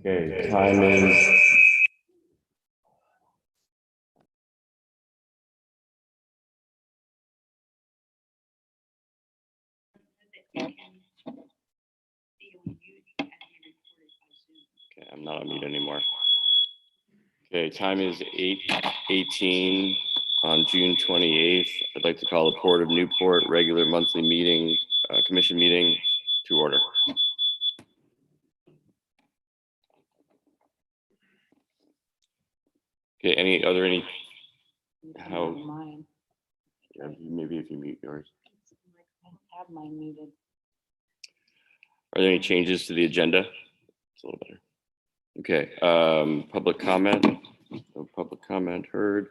Okay, time is okay, I'm not on mute anymore. Okay, time is 8:18 on June 28th. I'd like to call the Port of Newport regular monthly meeting, commission meeting to order. Okay, are there any, Mine. maybe if you mute yours. I have mine muted. Are there any changes to the agenda? It's a little better. Okay, public comment. No public comment heard.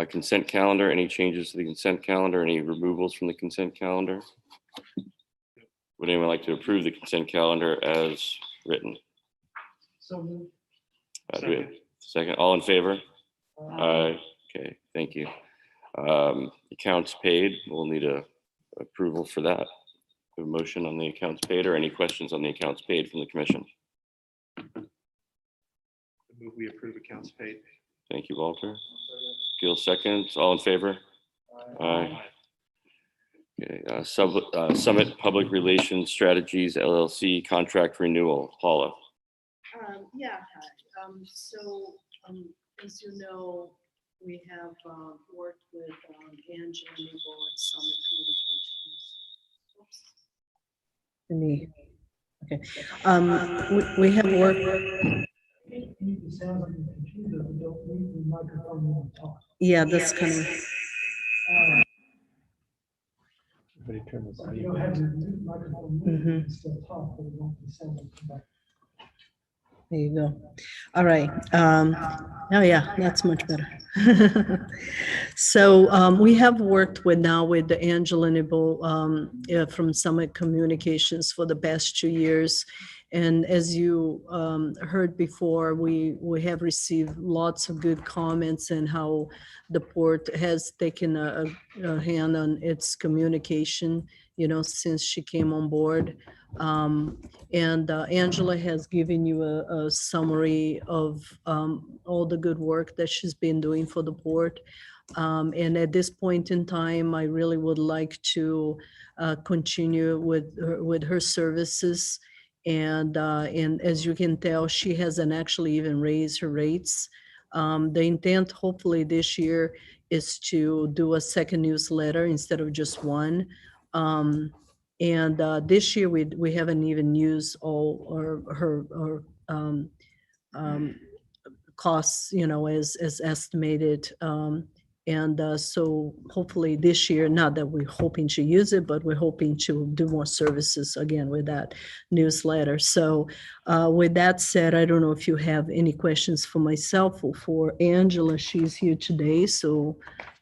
Consent calendar, any changes to the consent calendar? Any removals from the consent calendar? Would anyone like to approve the consent calendar as written? So moved. Do we have a second? All in favor? Aye. Okay, thank you. Accounts paid, we'll need a approval for that. A motion on the accounts paid, or any questions on the accounts paid from the commission? Move we approve accounts paid. Thank you, Walter. Gil seconds. All in favor? Aye. Okay, Summit Public Relations Strategies LLC contract renewal. Paula. Yeah, hi. As you know, we have worked with Angela Nebo at Summit Communications. Me. Okay. We have worked. It sounds like a computer, but don't mute the microphone when you talk. Yeah, that's coming. Everybody turn this. You don't have to mute the microphone, you can still talk, but it won't be sound like come back. There you go. All right. Oh yeah, that's much better. So we have worked with Angela Nibble from Summit Communications for the past 2 years. And as you heard before, we have received lots of good comments and how the port has taken a hand on its communication, since she came on board. Angela has given you a summary of all the good work that she's been doing for the port. And at this point in time, I really would like to continue with her services. And as you can tell, she hasn't actually even raised her rates. The intent, hopefully this year, is to do a second newsletter instead of just one. And this year we haven't even used all her costs, as estimated. And so hopefully this year, not that we're hoping to use it, but we're hoping to do more services again with that newsletter. So with that said, I don't know if you have any questions for myself or for Angela. She's here today, so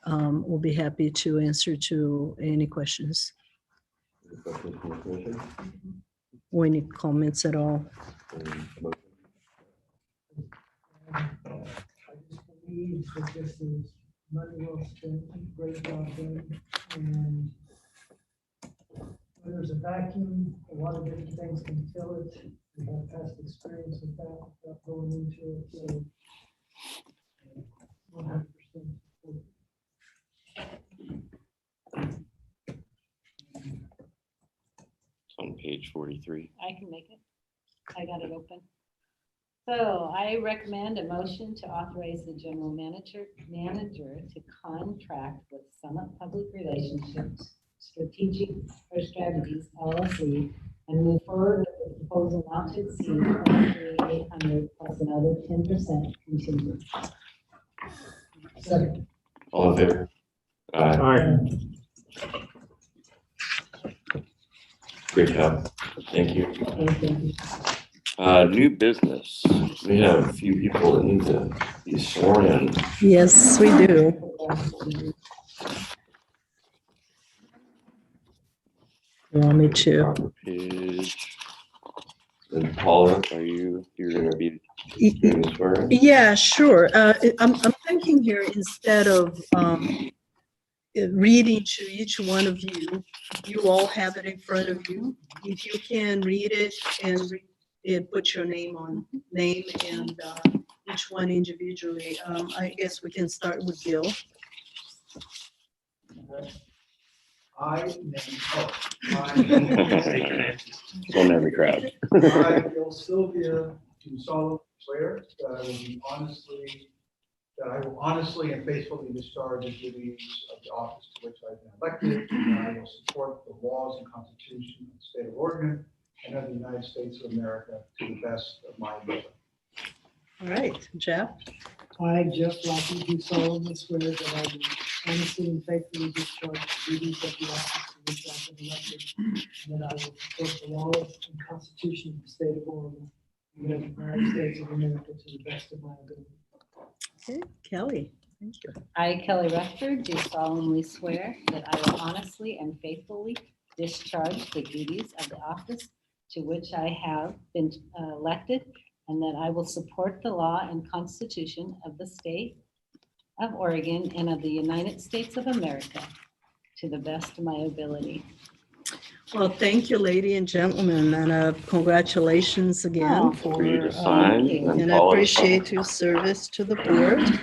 we'll be happy to answer to any questions Questions from the commission? or any comments at all. I just believe that this is money well spent, great job done, and when there's a vacuum, a lot of different things can fill it. We have past experience with that going into it, so 100%. It's on page 43. I can make it. I got it open. So I recommend a motion to authorize the general manager to contract with Summit Public Relationships Strategies LLC and move forward with the proposal not to exceed $23,800 plus another 10% contingent. Second. All in favor? Aye. Great job. Thank you. Thank you. New business. We have a few people that need to be sworn in. Yes, we do. You want me to? Proper page. And Paula, you're going to be doing the swearing? Yeah, sure. I'm thinking here, instead of reading to each one of you, you all have it in front of you. If you can read it and put your name and each one individually. I guess we can start with Gil. On every crowd. I, Bill Sylvia, do solemnly swear that I will honestly and faithfully discharge the duties of the office to which I've been elected, and I will support the laws and Constitution of the state of Oregon and of the United States of America to the best of my ability. All right, Jeff. I, Jeff Lackey, do solemnly swear that I will honestly and faithfully discharge the duties of the office to which I have been elected, and that I will support the laws and Constitution of the state of Oregon and of the United States of America to the best of my ability. Okay, Kelly. Thank you. I, Kelly Rector, do solemnly swear that I will honestly and faithfully discharge the duties of the office to which I have been elected, and that I will support the law and Constitution of the state of Oregon and of the United States of America to the best of my ability. Well, thank you, ladies and gentlemen, and congratulations again Oh, For you to for, sign. you. then and I Paula to appreciate your service to the board.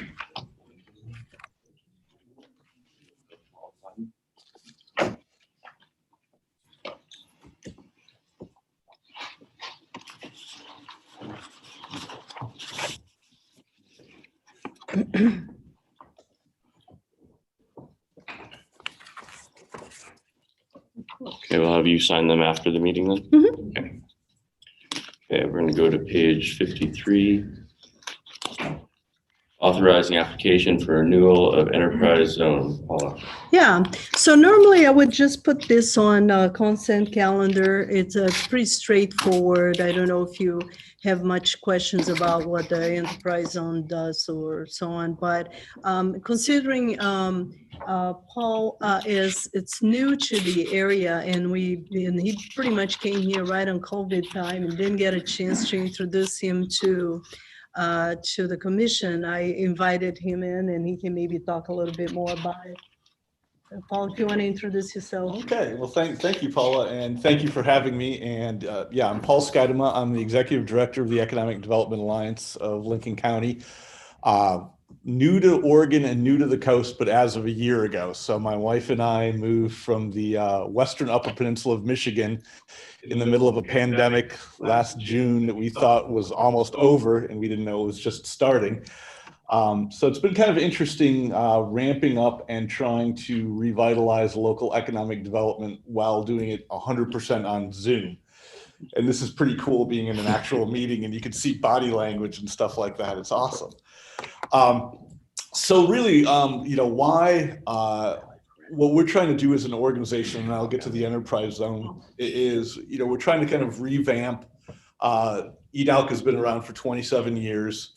Okay, we'll have you sign them after the meeting then? Mhm. Okay. Okay, we're gonna go to page 53. Authorizing application for renewal of enterprise zone. Paula. Yeah, so normally I would just put this on consent calendar. It's pretty straightforward. I don't know if you have much questions about what the enterprise zone does or so on, but considering Paul it's new to the area, and he pretty much came here right on COVID time and didn't get a chance to introduce him to the commission. I invited him in, and he can maybe talk a little bit more about it. Paul, do you want to introduce yourself? Okay, well, thank you, Paula, and thank you for having me. And yeah, I'm Paul Skidema. I'm the Executive Director of the Economic Development Alliance of Lincoln County. New to Oregon and new to the coast, but as of a year ago. So my wife and I moved from the western Upper Peninsula of Michigan in the middle of a pandemic last June that we thought was almost over, and we didn't know it was just starting. So it's been kind of interesting ramping up and trying to revitalize local economic development while doing it 100% on Zoom. And this is pretty cool being in an actual meeting and you can see body language and stuff like that. It's awesome. So really, why, what we're trying to do as an organization, and I'll get to the enterprise zone, is, we're trying to kind of revamp. EDALC has been around for 27 years,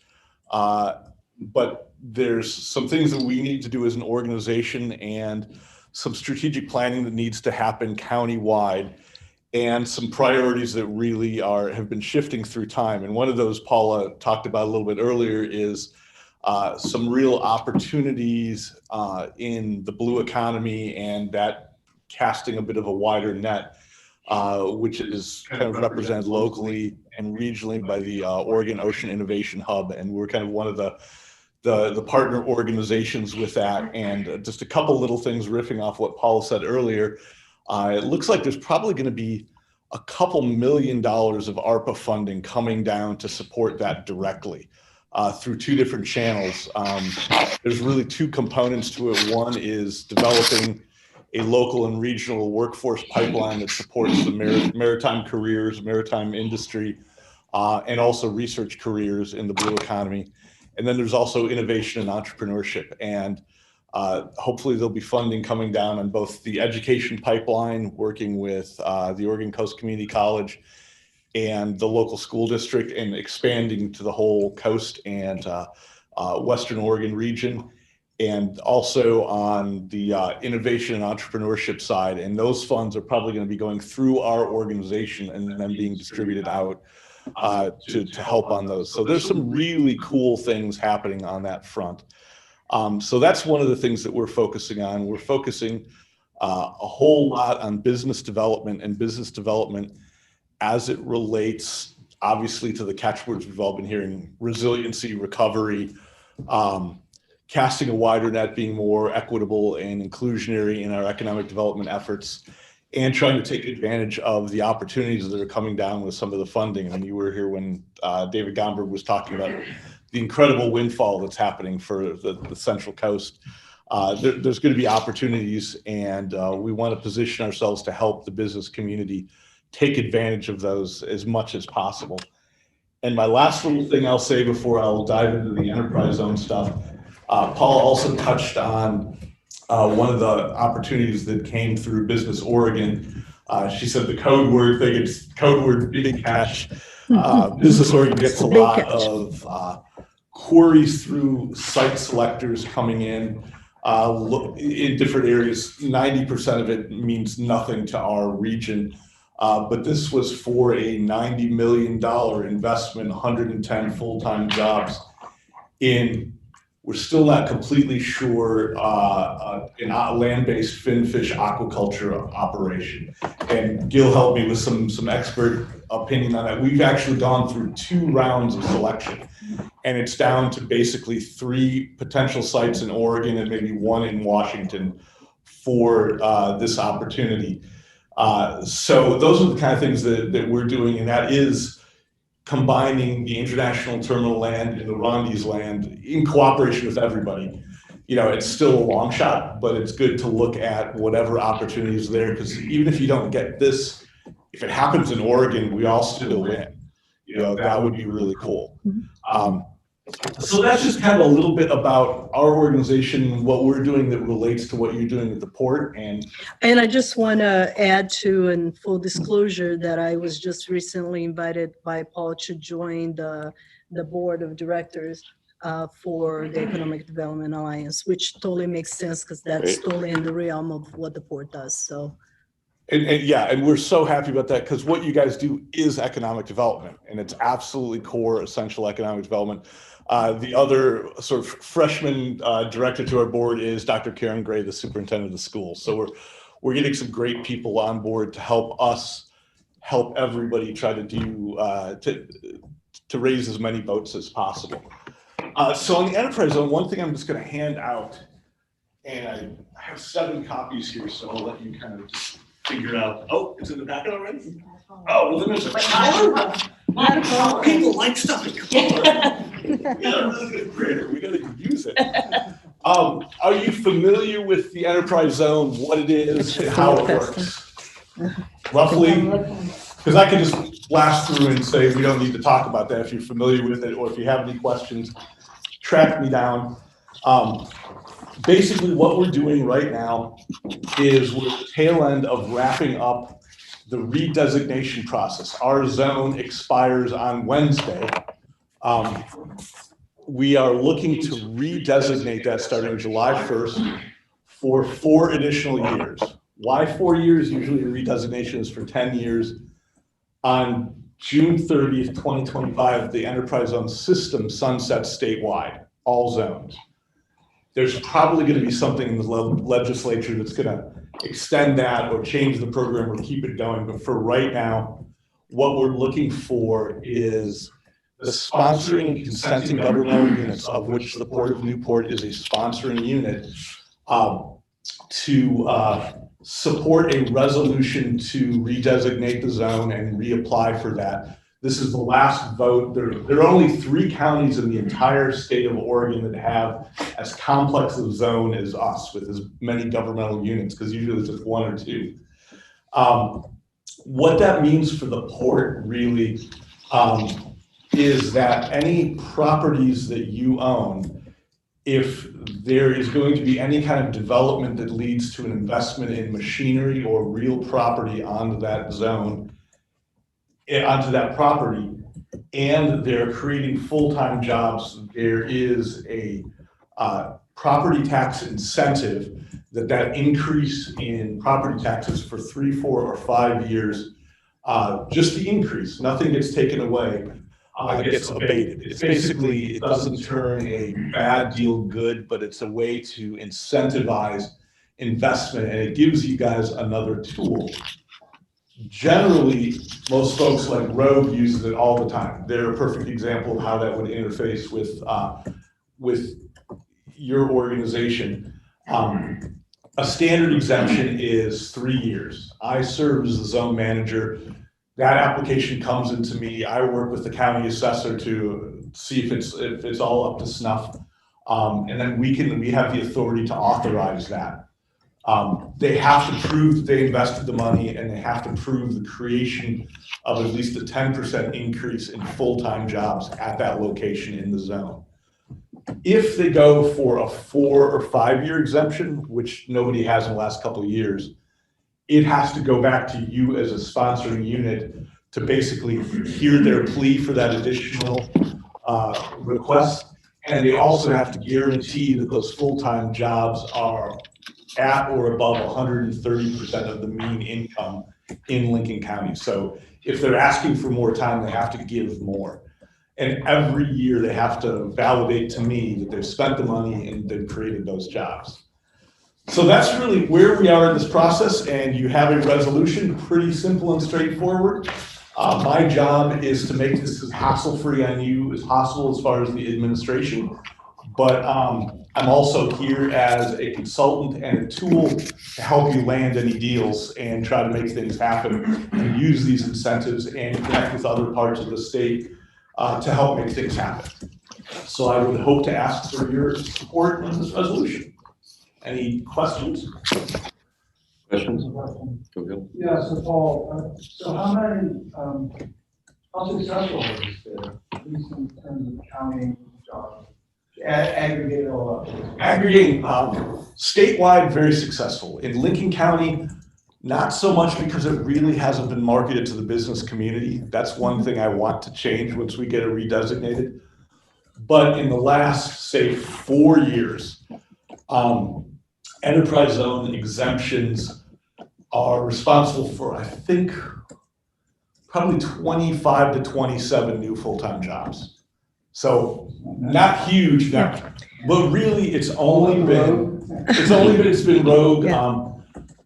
but there's some things that we need to do as an organization and some strategic planning that needs to happen countywide, and some priorities that really have been shifting through time. And one of those Paula talked about a little bit earlier is some real opportunities in the blue economy, and that casting a bit of a wider net, which is kind of represented locally and regionally by the Oregon Ocean Innovation Hub. And we're kind of one of the partner organizations with that. And just a couple little things riffing off what Paula said earlier. It looks like there's probably going to be a couple $1 million of ARPA funding coming down to support that directly through two different channels. There's really two components to it. One is developing a local and regional workforce pipeline that supports the maritime careers, maritime industry, and also research careers in the blue economy. And then there's also innovation and entrepreneurship. And hopefully there'll be funding coming down on both the education pipeline, working with the Oregon Coast Community College and the local school district, and expanding to the whole coast and Western Oregon region, and also on the innovation and entrepreneurship side. And those funds are probably going to be going through our organization and then being distributed out to help on those. So there's some really cool things happening on that front. So that's one of the things that we're focusing on. We're focusing a whole lot on business development, and business development as it relates, obviously, to the catchwords we've all been hearing: resiliency, recovery, casting a wider net, being more equitable and inclusionary in our economic development efforts, and trying to take advantage of the opportunities that are coming down with some of the funding. And you were here when David Gomberg was talking about the incredible windfall that's happening for the Central Coast. There's going to be opportunities, and we want to position ourselves to help the business community take advantage of those as much as possible. And my last little thing I'll say before I'll dive into the enterprise zone stuff, Paul also touched on one of the opportunities that came through Business Oregon. She said the code word thing, it's code word big cash. Business Oregon gets a lot of queries through site selectors coming in different areas. 90% of it means nothing to our region. But this was for a $90 million investment, 110 full-time jobs in, we're still not completely sure, an land-based finfish aquaculture operation. And Gil helped me with some expert opinion on that. We've actually gone through 2 rounds of selection, and it's down to basically 3 potential sites in Oregon and maybe 1 in Washington for this opportunity. So those are the kind of things that we're doing, and that is combining the international terminal land and the Rondes land in cooperation with everybody. It's still a long shot, but it's good to look at whatever opportunities there, because even if you don't get this, if it happens in Oregon, we all still win. That would be really cool. So that's just kind of a little bit about our organization, what we're doing that relates to what you're doing at the port. And I just want to add to, in full disclosure, that I was just recently invited by Paul to join the board of directors for the Economic Development Alliance, which totally makes sense because that's totally in the realm of what the port does. So. And we're so happy about that, because what you guys do is economic development, and it's absolutely core, essential economic development. The other sort of freshman director to our board is Dr. Karen Gray, the superintendent of the school. So we're getting some great people on board to help us help everybody try to do to raise as many boats as possible. So on the enterprise zone, one thing I'm just going to hand out, and I have 7 copies here, so I'll let you kind of just figure out. Oh, it's in the packet already? Oh, well, then there's a timer. People like stuff. We got a really good printer. We got to use it. Are you familiar with the enterprise zone, what it is, and how it works? Roughly, I'm looking. because I can just blast through and say we don't need to talk about that. If you're familiar with it, or if you have any questions, track me down. Basically, what we're doing right now is we're at the tail end of wrapping up the redesignation process. Our zone expires on Wednesday. We are looking to redesignate that starting July 1st for 4 additional years. Why 4 years? Usually a redesignation is for 10 years. On June 30th, 2025, the enterprise zone system sunsets statewide, all zones. There's probably going to be something in the legislature that's going to extend that or change the program or keep it going. But for right now, what we're looking for is the sponsoring and consenting governmental units, of which the Port of Newport is a sponsoring unit, to support a resolution to redesignate the zone and reapply for that. This is the last vote. There are only 3 counties in the entire state of Oregon that have as complex a zone as us, with as many governmental units, because usually it's just 1 or 2. What that means for the port really is that any properties that you own, if there is going to be any kind of development that leads to an investment in machinery or real property onto that zone, onto that property, and they're creating full-time jobs, there is a property tax incentive that increase in property taxes for 3, 4, or 5 years, just the increase, nothing gets taken away, gets abated. It's basically, it doesn't turn a bad deal good, but it's a way to incentivize investment, and it gives you guys another tool. Generally, most folks like Rogue uses it all the time. They're a perfect example of how that would interface with your organization. A standard exemption is 3 years. I serve as the zone manager. That application comes into me. I work with the county assessor to see if it's all up to snuff, and then we have the authority to authorize that. They have to prove that they invested the money, and they have to prove the creation of at least a 10% increase in full-time jobs at that location in the zone. If they go for a 4 or 5 year exemption, which nobody has in the last couple of years, it has to go back to you as a sponsoring unit to basically hear their plea for that additional request. And they also have to guarantee that those full-time jobs are at or above 130% of the mean income in Lincoln County. So if they're asking for more time, they have to give more. And every year they have to validate to me that they've spent the money and they've created those jobs. So that's really where we are in this process, and you have a resolution, pretty simple and straightforward. My job is to make this as hassle-free on you as possible as far as the administration. But I'm also here as a consultant and a tool to help you land any deals and try to make things happen and use these incentives and connect with other parts of the state to help make things happen. So I would hope to ask for your support in this resolution. Any questions? Questions? Go Bill. Yeah, so Paul, so how successful is this, at least in terms of counting jobs? Aggregate it all up. Aggregating, statewide, very successful. In Lincoln County, not so much, because it really hasn't been marketed to the business community. That's one thing I want to change once we get it redesignated. But in the last, say, 4 years, enterprise zone exemptions are responsible for, I think, probably 25 to 27 new full-time jobs. So not huge, but really it's been Rogue.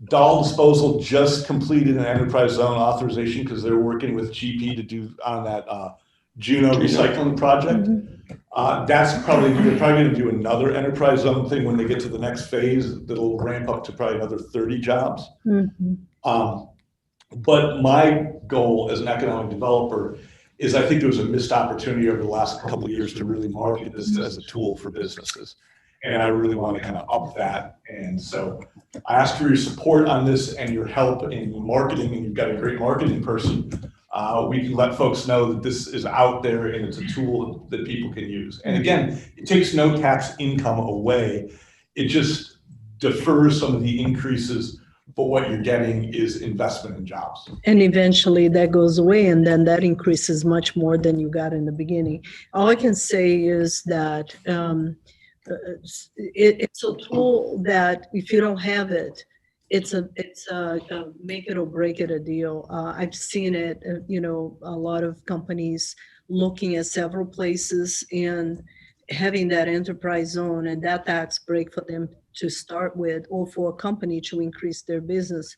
Dahl Disposal just completed an enterprise zone authorization because they're working with GP to do on that Juneau recycling project. They're probably going to do another enterprise zone thing when they get to the next phase that'll ramp up to probably another 30 jobs. Mhm. But my goal as an economic developer is I think there was a missed opportunity over the last couple of years to really market this as a tool for businesses. And I really want to kind of up that. And so I ask for your support on this and your help in marketing, and you've got a great marketing person. We can let folks know that this is out there and it's a tool that people can use. And again, it takes no tax income away. It just defers some of the increases, but what you're getting is investment in jobs. And eventually that goes away, and then that increases much more than you got in the beginning. All I can say is that it's a tool that if you don't have it, it's a make it or break it a deal. I've seen it, a lot of companies looking at several places and having that enterprise zone and that tax break for them to start with, or for a company to increase their business.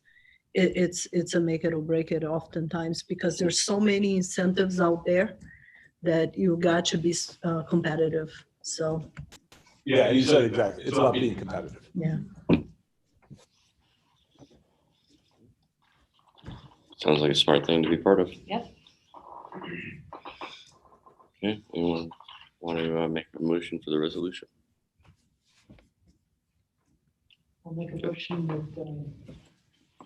It's a make it or break it oftentimes, because there's so many incentives out there that you got to be competitive. So, Yeah, you said exactly. It's about being competitive. yeah. Sounds like a smart thing to be part of. Yep. Okay, anyone want to make a motion for the resolution? I'll make a motion that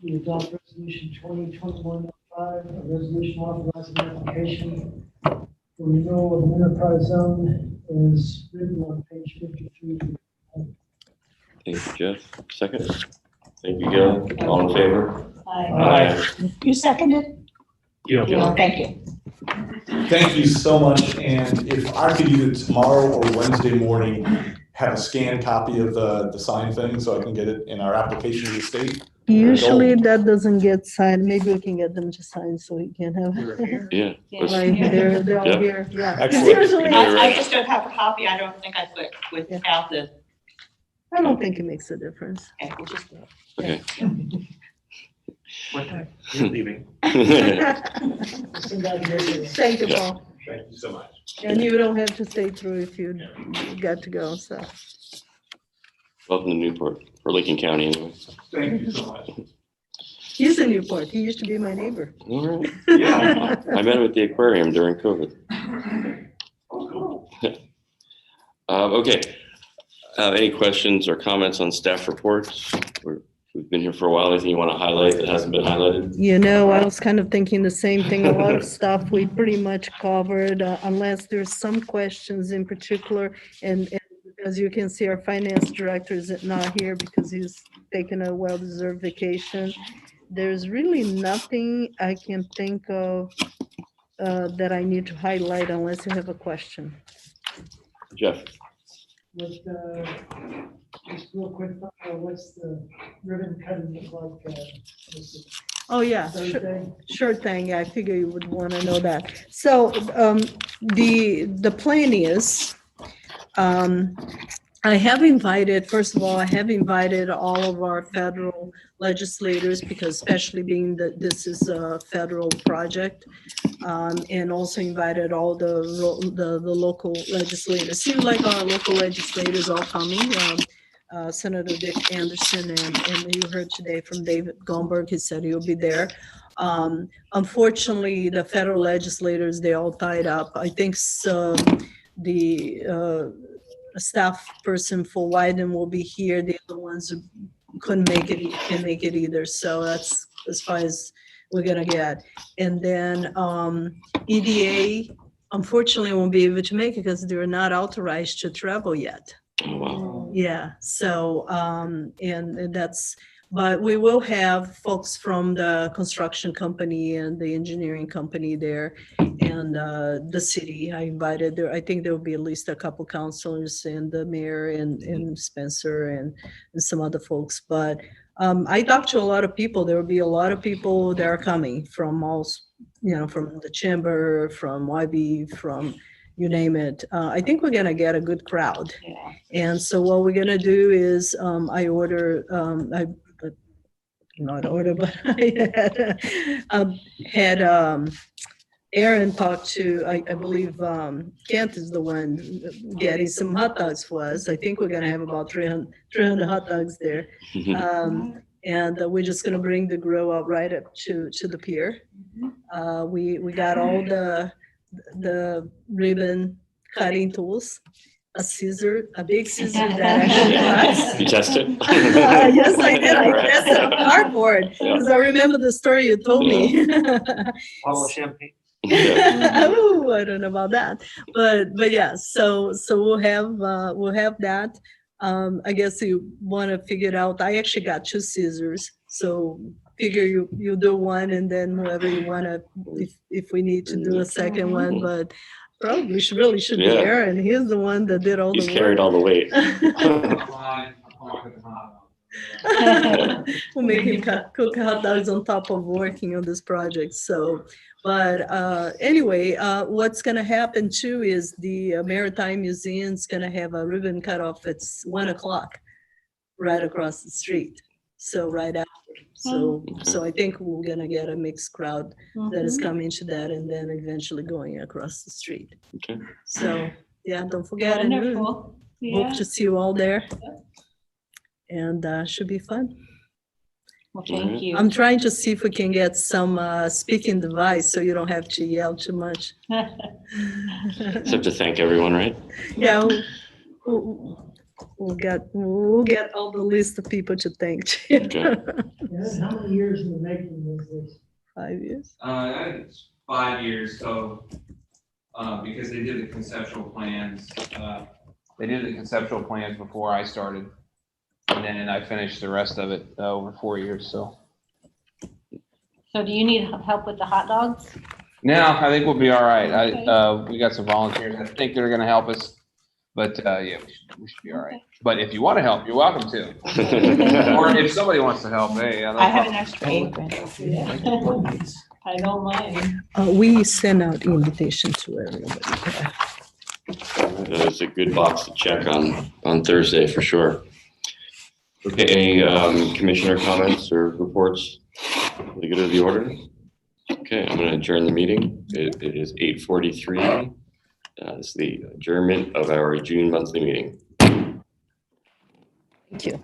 we adopt resolution 2021-05, a resolution authorizing application for renewal of an enterprise zone is written on page 53. Thank you, Jeff. Second. Thank you, Gil. All in favor? Aye. You seconded? Yeah. Thank you. Thank you so much. And if I could either tomorrow or Wednesday morning have a scanned copy of the sign thing so I can get it in our application to the state. Usually that doesn't get signed. Maybe we can get them to sign so we can have. Yeah. let's- Right, they're all Yeah. here, yeah. Excellent. Usually, Yeah. I just don't have a copy. I don't think I put without the. I don't think it makes a difference. Okay, we'll just- Okay. You're leaving. Thank you, Paul. Thank you so much. And you don't have to stay through if you got to go, so. Welcome to Newport, or Lincoln County anyway. Thank you so much. He's in Newport. He used to be my neighbor. All right. Yeah. I met him at the aquarium during COVID. Oh, cool. Okay. Any questions or comments on staff reports? We've been here for a while. Anything you want to highlight that hasn't been highlighted? I was kind of thinking the same thing. A lot of stuff we pretty much covered, unless there's some questions in particular. And as you can see, our finance director is not here because he's taken a well-deserved vacation. There's really nothing I can think of that I need to highlight unless you have a question. Jeff? Just real quick, what's the ribbon cutting look like? Oh, yeah, Thursday? sure thing. Yeah, I figure you would want to know that. So the plan is, I have invited, first of all, I have invited all of our federal legislators, because especially being that this is a federal project, and also invited all the local legislators. Seems like our local legislators are coming. Senator Dick Anderson, and you heard today from David Goldberg, he said he'll be there. Unfortunately, the federal legislators, they all tied up. I think the staff person for Wyden will be here. The other ones who couldn't make it, can't make it either. So that's as far as we're gonna get. And then EDA, unfortunately, won't be able to make it because they're not authorized to travel yet. Oh, wow. Yeah, so, and that's, but we will have folks from the construction company and the engineering company there, and the city. I invited there, I think there will be at least a couple councilors and the mayor and Spencer and some other folks. But I talked to a lot of people. There will be a lot of people that are coming from all, from the chamber, from YB, from you name it. I think we're gonna get a good crowd. Yeah. And so what we're gonna do is, I had Aaron talk to, I believe Kent is the one getting some hot dogs for us. I think we're gonna have about 300 hot dogs there. And we're just gonna bring the grill up right up to the pier. We got all the ribbon cutting tools, a scissor, a big scissor that actually cuts. You test it? Yes, I did. I tested on cardboard because I remember the story you told me. Bottle of champagne. Yeah. Oh, I don't know about that, but yeah. So we'll have that. I guess you want to figure it out. I actually got 2 scissors, so figure you do one and then whoever you want to, if we need to do a second one, but probably should be Yeah. Aaron. He's the one that did all He's the carried work. all the weight. We'll make him cook hot dogs on top of working on this project. So, but anyway, what's going to happen too is the Maritime Museum's going to have a ribbon cutoff at 1 o'clock, right across the street. So right after. So I think we're going to get a mixed crowd that is coming to that and then eventually going across the street. Okay. So yeah, don't forget it. Wonderful. Hope Yeah. to see you all there. And should be fun. Well, thank you. I'm trying to see if we can get some speaking device so you don't have to yell too much. Just have to thank everyone, right? Yeah, we'll get all the list of people to thank. Okay. Yes, how many years in the making was this? 5 years. I think it's 5 years, so, because they did the conceptual plans, before I started. And then I finished the rest of it over 4 years, so. So do you need help with the hot dogs? No, I think we'll be all right. Okay. We got some volunteers. I think they're gonna help us. But, yeah, we should be all right. But if you want to help, you're welcome to. Or if somebody wants to help, hey. no I have an problem. extra apron. I don't mind. We send out invitation to everybody. It's a good box to check on Thursday for sure. Okay, any commissioner comments or reports? For the good of the order? Okay, I'm going to adjourn the meeting. It is 8:43. This is the adjournment of our June monthly meeting. Thank you.